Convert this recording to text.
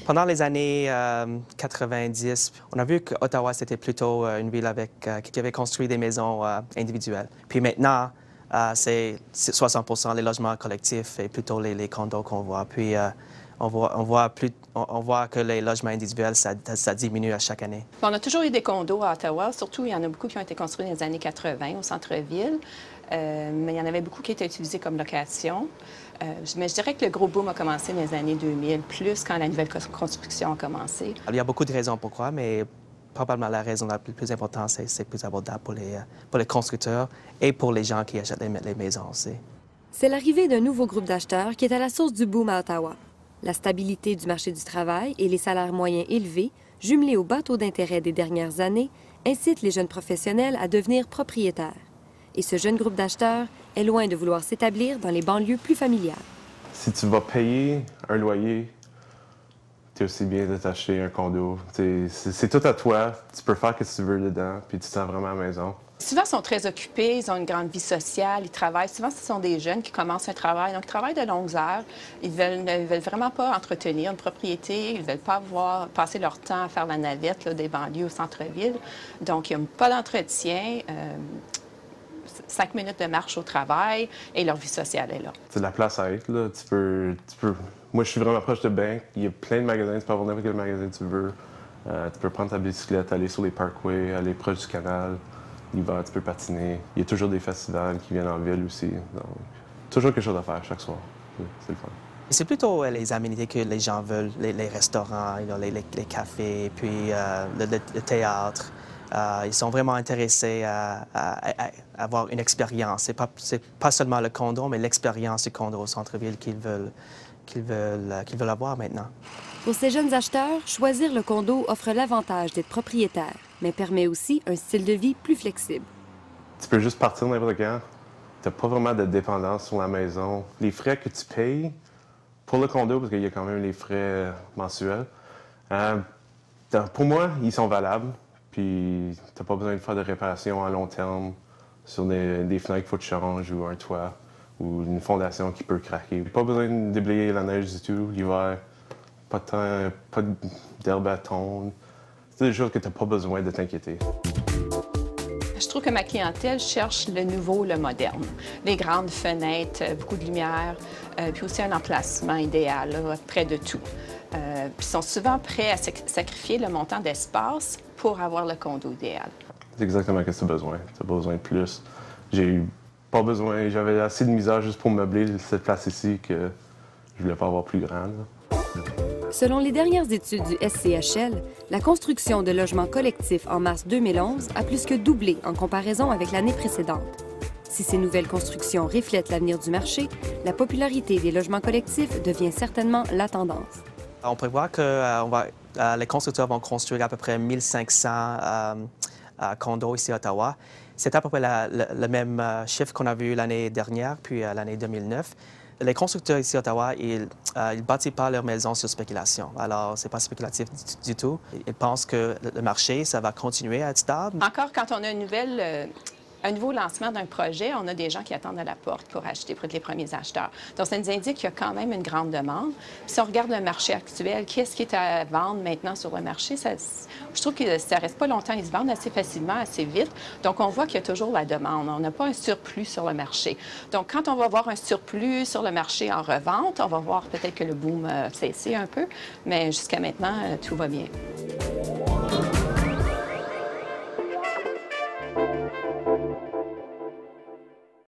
Pendant les années 90, on a vu qu'Ottawa, c'était plutôt une ville qui avait construit des maisons individuelles. Puis maintenant, c'est 60% les logements collectifs et plutôt les condos qu'on voit. Puis on voit que les logements individuels, ça diminue à chaque année. On a toujours eu des condos à Ottawa. Surtout, il y en a beaucoup qui ont été construits dans les années 80 au centre-ville. Mais il y en avait beaucoup qui étaient utilisés comme location. Mais je dirais que le gros boom a commencé dans les années 2000, plus quand la nouvelle construction a commencé. Il y a beaucoup de raisons pourquoi, mais probablement la raison la plus importante, c'est plus abordable pour les constructeurs et pour les gens qui achètent les maisons aussi. C'est l'arrivée d'un nouveau groupe d'acheteurs qui est à la source du boom à Ottawa. La stabilité du marché du travail et les salaires moyens élevés, jumelés au bas taux d'intérêt des dernières années, incitent les jeunes professionnels à devenir propriétaires. Et ce jeune groupe d'acheteurs est loin de vouloir s'établir dans les banlieues plus familiales. Si tu vas payer un loyer, c'est aussi bien de t'acheter un condo. C'est tout à toi. Tu peux faire ce que tu veux dedans, puis tu te sens vraiment à la maison. Souvent, ils sont très occupés, ils ont une grande vie sociale, ils travaillent. Souvent, ce sont des jeunes qui commencent un travail. Donc, ils travaillent de longues heures. Ils ne veulent vraiment pas entretenir une propriété. Ils ne veulent pas passer leur temps à faire la navette là, des banlieues au centre-ville. Donc, il n'y a pas d'entretien. 5 minutes de marche au travail et leur vie sociale est là. C'est de la place à être, là. Tu peux... Moi, je suis vraiment proche de Bank. Il y a plein de magasins. Tu peux avoir n'importe quel magasin que tu veux. Tu peux prendre ta bicyclette, aller sur les parkways, aller proche du canal. L'hiver, tu peux patiner. Il y a toujours des festivals qui viennent en ville aussi. Donc, toujours quelque chose à faire chaque soir. C'est le fun. C'est plutôt les aménités que les gens veulent, les restaurants, les cafés, puis le théâtre. Ils sont vraiment intéressés à avoir une expérience. C'est pas seulement le condo, mais l'expérience du condo au centre-ville qu'ils veulent avoir maintenant. Pour ces jeunes acheteurs, choisir le condo offre l'avantage d'être propriétaire, mais permet aussi un style de vie plus flexible. Tu peux juste partir n'importe quand. Tu n'as pas vraiment de dépendance sur la maison. Les frais que tu payes pour le condo, parce qu'il y a quand même les frais mensuels, pour moi, ils sont valables. Puis, tu n'as pas besoin de faire de réparations à long terme sur des fenêtres qu'il faut que tu changes ou un toit ou une fondation qui peut craquer. Pas besoin de déblayer la neige du tout l'hiver. Pas d'herbe à tondre. C'est des choses que tu n'as pas besoin de t'inquiéter. Je trouve que ma clientèle cherche le nouveau, le moderne. Les grandes fenêtres, beaucoup de lumière, puis aussi un emplacement idéal, là, près de tout. Puis ils sont souvent prêts à sacrifier le montant d'espace pour avoir le condo idéal. C'est exactement ce que tu as besoin. Tu n'as pas besoin de plus. Pas besoin. J'avais assez de misère juste pour meubler cette place ici que je voulais pas avoir plus grande. Selon les dernières études du SCHL, la construction de logements collectifs en mars 2011 a plus que doublé en comparaison avec l'année précédente. Si ces nouvelles constructions reflètent l'avenir du marché, la popularité des logements collectifs devient certainement la tendance. On prévoit que les constructeurs vont construire à peu près 1500 condos ici à Ottawa. C'est à peu près le même chiffre qu'on a vu l'année dernière, puis l'année 2009. Les constructeurs ici à Ottawa, ils ne bâtissent pas leurs maisons sur spéculation. Alors, ce n'est pas spéculatif du tout. Ils pensent que le marché, ça va continuer à être stable. Encore, quand on a un nouveau lancement d'un projet, on a des gens qui attendent à la porte pour acheter, pour être les premiers acheteurs. Donc, ça nous indique qu'il y a quand même une grande demande. Puis, si on regarde le marché actuel, qu'est-ce qui est à vendre maintenant sur le marché? Je trouve que ça ne reste pas longtemps. Ils se vendent assez facilement, assez vite. Donc, on voit qu'il y a toujours la demande. On n'a pas un surplus sur le marché. Donc, quand on va voir un surplus sur le marché en revente, on va voir peut-être que le boom a cessé un peu. Mais jusqu'à maintenant, tout va bien.